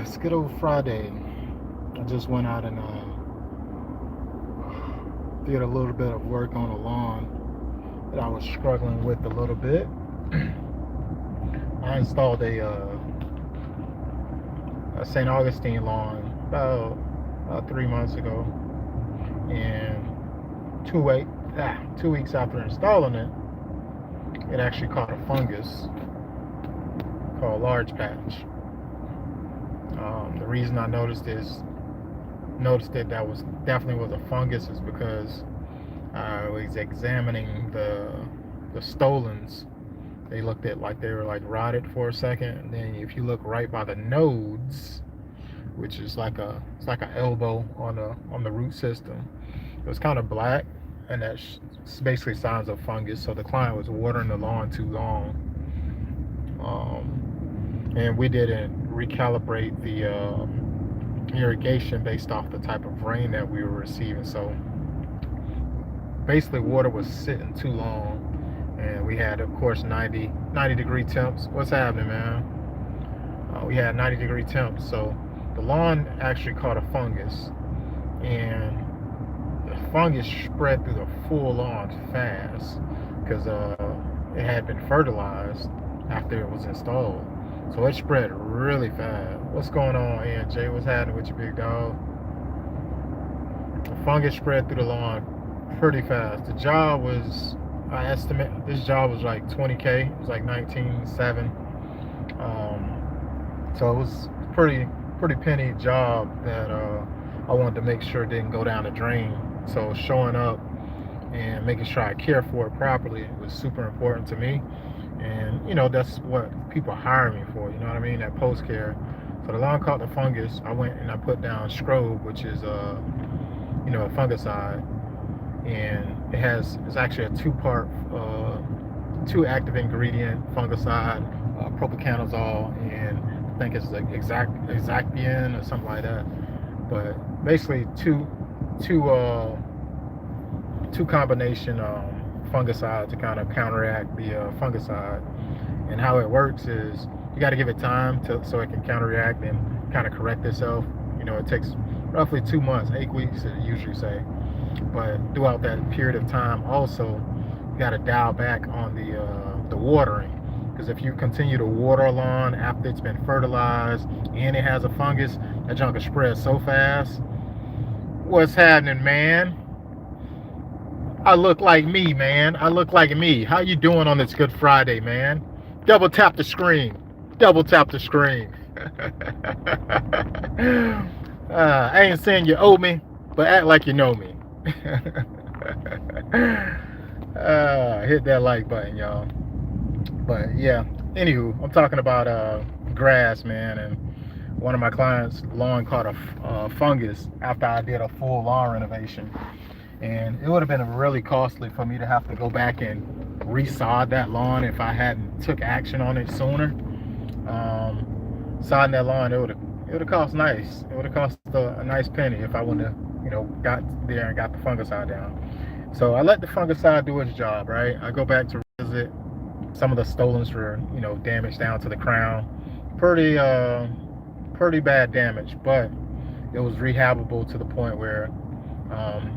It's good old Friday. I just went out and did a little bit of work on the lawn that I was struggling with a little bit. I installed a St. Augustine lawn about 3 months ago, and 2 weeks after installing it, it actually caught a fungus called large patch. The reason I noticed it that was definitely was a fungus is because I was examining the stolons. They looked at like they were like rotted for a second, and then if you look right by the nodes, which is like an elbow on the root system, it was kind of black, and that's basically signs of fungus. So the client was watering the lawn too long, and we didn't recalibrate the irrigation based off the type of rain that we were receiving. So basically, water was sitting too long, and we had, of course, 90 degree temps. What's happening, man? We had 90-degree temps, so the lawn actually caught a fungus, and the fungus spread through the full lawn fast because it had been fertilized after it was installed. So it spread really fast. What's going on, ANJ? What's happening with your big dog? The fungus spread through the lawn pretty fast. The job was, I estimate, this job was like 20K. It was like 19.7. So it was pretty penny job that I wanted to make sure it didn't go down the drain. So showing up and making sure I care for it properly was super important to me. And that's what people hire me for. You know what I mean? That post care. So the lawn caught the fungus. I went and I put down Strobe, which is a fungicide, and it's actually a two active ingredient fungicide, propiconazole, and I think it's like Exacpian or something like that. But basically two combination fungicide to kind of counteract the fungicide. And how it works is you got to give it time so it can counteract and kind of correct itself. It takes roughly 2 months, 8 weeks, they usually say. But throughout that period of time, also, you got to dial back on the watering. Because if you continue to water a lawn after it's been fertilized and it has a fungus, that junk will spread so fast. What's happening, man? I look like me, man. I look like me. How you doing on this Good Friday, man? Double tap the screen. Double tap the screen. I ain't saying you owe me, but act like you know me. Hit that like button, y'all. But yeah, anywho, I'm talking about grass, man, and one of my clients' lawn caught a fungus after I did a full lawn renovation. And it would have been really costly for me to have to go back and resod that lawn if I hadn't took action on it sooner. Sodding that lawn, it would have cost nice. It would have cost a nice penny if I wouldn't have got there and got the fungicide down. So I let the fungicide do its job, right? I go back to visit. Some of the stolons were damaged down to the crown. Pretty bad damage, but it was rehabable to the point where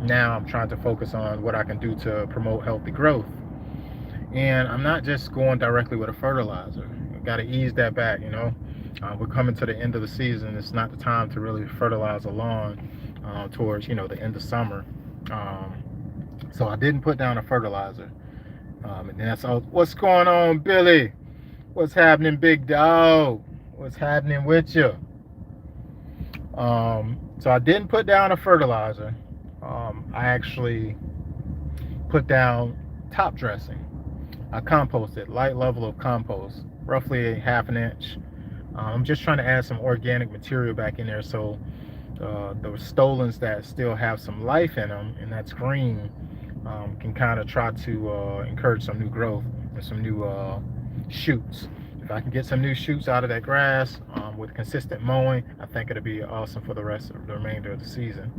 now I'm trying to focus on what I can do to promote healthy growth. And I'm not just going directly with a fertilizer. I've got to ease that back. We're coming to the end of the season. It's not the time to really fertilize a lawn towards the end of summer. So I didn't put down a fertilizer. And that's all. What's going on, Billy? What's happening, big dog? What's happening with you? So I didn't put down a fertilizer. I actually put down top dressing. I composted, light level of compost, roughly a half an inch. I'm just trying to add some organic material back in there so the stolons that still have some life in them, and that's green, can kind of try to encourage some new growth and some new shoots. If I can get some new shoots out of that grass with consistent mowing, I think it'll be awesome for the rest of the remainder of the season.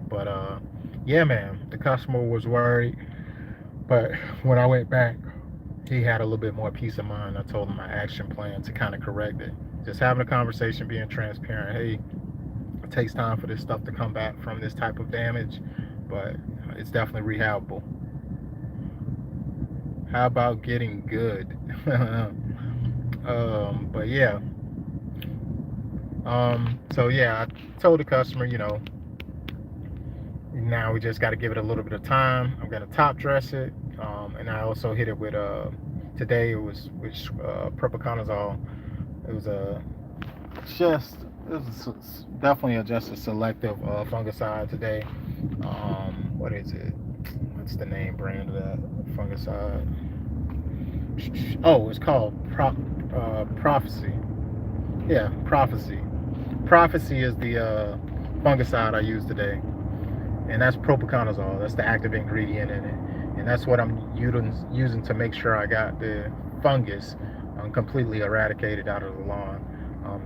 But yeah, man, the customer was worried, but when I went back, he had a little bit more peace of mind. I told him my action plan to kind of correct it. just having a conversation, being transparent. Hey, it takes time for this stuff to come back from this type of damage, but it's definitely rehabable. How about getting good? But yeah. So yeah, I told the customer, now we just got to give it a little bit of time. I'm gonna top dress it, and I also hit it with today it was with propiconazole. It was a just it was definitely just a selective fungicide today. What is it? What's the name brand of that fungicide? Oh, it's called Prophecy. Yeah, Prophecy. Prophecy is the fungicide I used today, and that's propiconazole. That's the active ingredient in it, and that's what I'm using to make sure I got the fungus completely eradicated out of the lawn.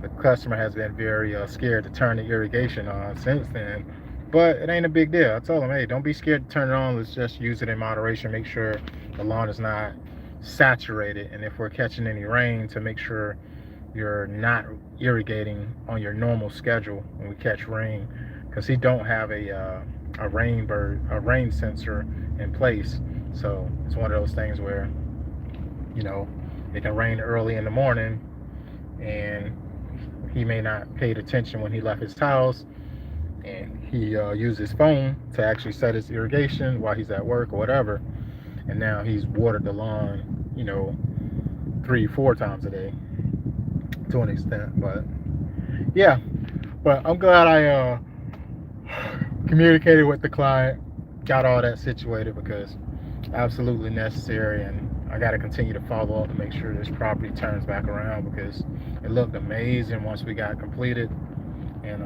The customer has been very scared to turn the irrigation on since then, but it ain't a big deal. I told him, hey, don't be scared to turn it on. Let's just use it in moderation. Make sure the lawn is not saturated, and if we're catching any rain, to make sure you're not irrigating on your normal schedule when we catch rain, because he don't have a rain sensor in place. So it's one of those things where it can rain early in the morning, and he may not paid attention when he left his house, and he used his phone to actually set his irrigation while he's at work or whatever, and now he's watered the lawn 3-4 times a day to an extent. But yeah, but I'm glad I communicated with the client, got all that situated, because absolutely necessary, and I got to continue to follow up to make sure this property turns back around, because it looked amazing once we got completed, and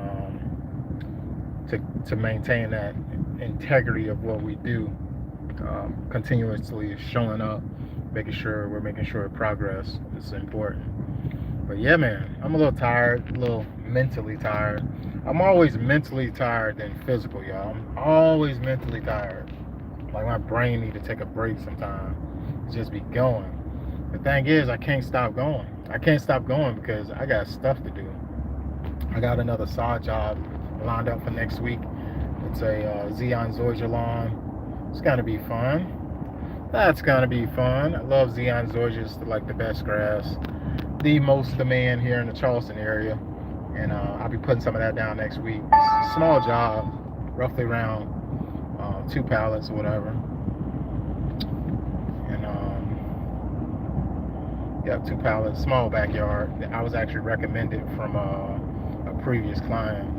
to maintain that integrity of what we do, continuously showing up, making sure progress is important. But yeah, man, I'm a little tired, a little mentally tired. I'm always mentally tired than physical, y'all. I'm always mentally tired. Like my brain need to take a break sometime. Just be going. The thing is, I can't stop going. I can't stop going because I got stuff to do. I got another side job lined up for next week. It's a Zeon Zoysia lawn. It's gonna be fun. That's gonna be fun. I love Zeon Zoysia. It's like the best grass, the most demand here in the Charleston area, and I'll be putting some of that down next week. It's a small job, roughly around 2 pallets or whatever, and yeah, 2 pallets, small backyard. I was actually recommended from a previous client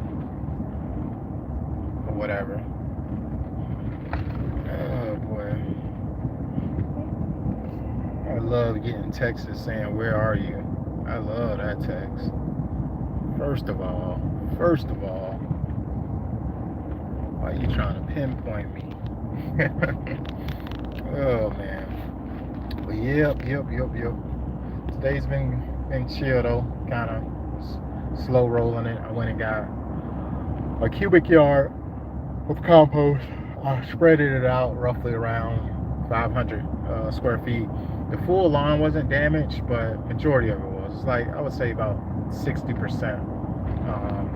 or whatever. Oh boy, I love getting texts saying, "Where are you?" I love that text. First of all, why are you trying to pinpoint me? Oh man. But yep. Today's been chill though, kind of slow rolling it. I went and got a cubic yard of compost. I spreaded it out roughly around 500 square feet. The full lawn wasn't damaged, but majority of it was. It's like, I would say about 60%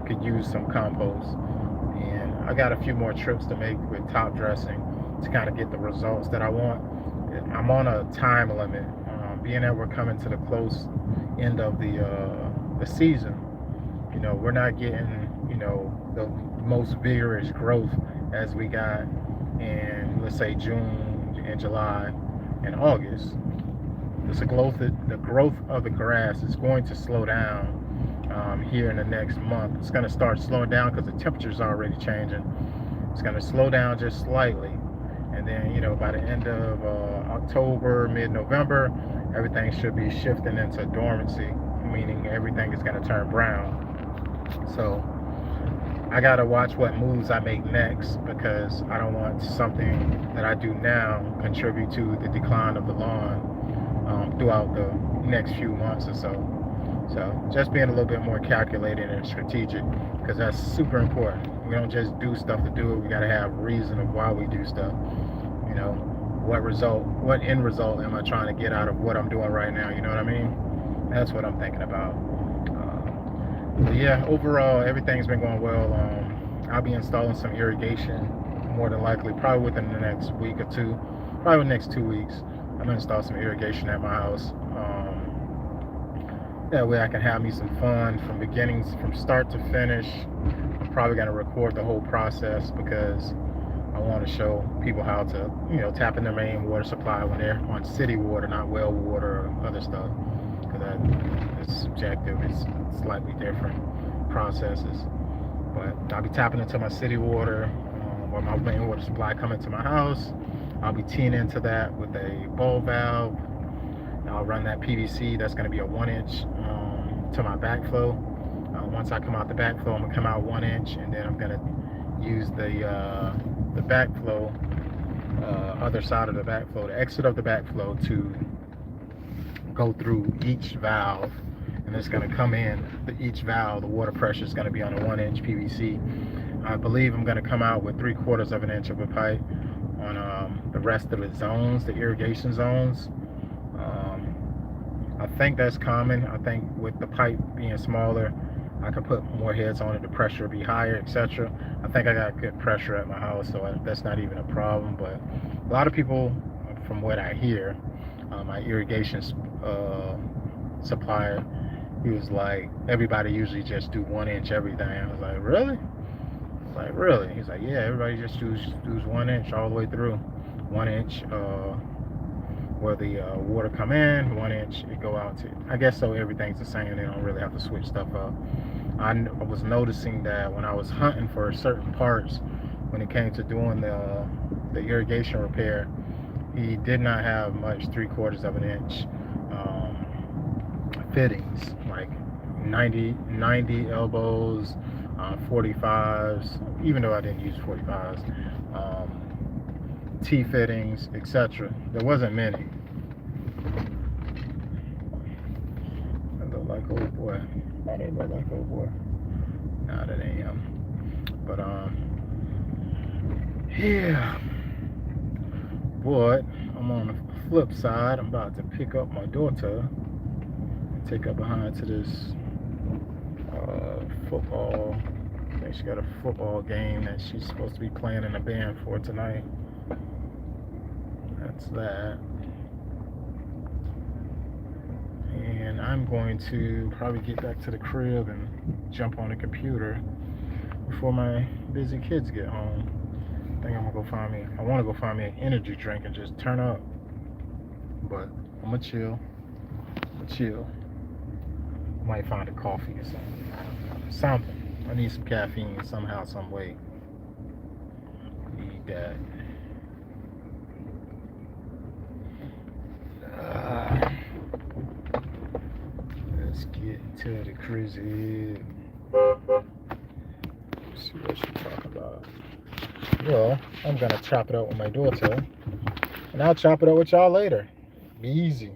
could use some compost. And I got a few more trips to make with top dressing to kind of get the results that I want. I'm on a time limit, being that we're coming to the close end of the season. We're not getting the most vigorous growth as we got in, let's say, June and July and August. The growth of the grass is going to slow down here in the next month. It's going to start slowing down because the temperature's already changing. It's going to slow down just slightly, and then by the end of October, mid-November, everything should be shifting into dormancy, meaning everything is going to turn brown. So I got to watch what moves I make next, because I don't want something that I do now contribute to the decline of the lawn throughout the next few months or so. So just being a little bit more calculated and strategic, because that's super important. We don't just do stuff to do it. We got to have reason of why we do stuff. What end result am I trying to get out of what I'm doing right now? You know what I mean? That's what I'm thinking about. But yeah, overall, everything's been going well. I'll be installing some irrigation more than likely, probably within the next week or two, probably the next 2 weeks. I'm gonna install some irrigation at my house. That way I can have me some fun from beginnings, from start to finish. I'm probably gonna record the whole process because I want to show people how to, tap in their main water supply when they're on city water, not well water or other stuff. Because that is subjective. It's slightly different processes. But I'll be tapping into my city water, where my main water supply coming to my house. I'll be teeing into that with a ball valve. I'll run that PVC. That's going to be a 1 inch to my backflow. Once I come out the backflow, I'm gonna come out 1 inch, and then I'm gonna use the backflow, other side of the backflow, the exit of the backflow, to go through each valve, and it's gonna come in each valve. The water pressure is gonna be on a 1 inch PVC. I believe I'm gonna come out with 3/4 of an inch of a pipe on the rest of the zones, the irrigation zones. I think that's common. I think with the pipe being smaller, I can put more heads on it, the pressure will be higher, etc. I think I got good pressure at my house, so that's not even a problem. But a lot of people, from what I hear, my irrigation supplier, he was like, everybody usually just do 1 inch everything. I was like, really? I was like, really? He's like, yeah, everybody just does 1 inch all the way through. 1 inch where the water come in, 1 inch it go out to. I guess so everything's the same. They don't really have to switch stuff up. I was noticing that when I was hunting for certain parts, when it came to doing the irrigation repair, he did not have much 3/4 of an inch fittings, like 90 elbows, 45s, even though I didn't use 45s, T fittings, etc. There wasn't many. I look like old boy. I didn't look like old boy. Nah, that ain't him. But yeah. But I'm on the flip side. I'm about to pick up my daughter, take her behind to this football. I think she got a football game that she's supposed to be playing in a band for tonight. That's that. And I'm going to probably get back to the crib and jump on the computer before my busy kids get home. I think I'm gonna go find me. I want to go find me an energy drink and just turn up. But I'm gonna chill. I might find a coffee or something. I need some caffeine somehow, some way. Need that. Let's get to the crazy. Let's see what she's talking about. Well, I'm gonna chop it up with my daughter, and I'll chop it up with y'all later. Be easy.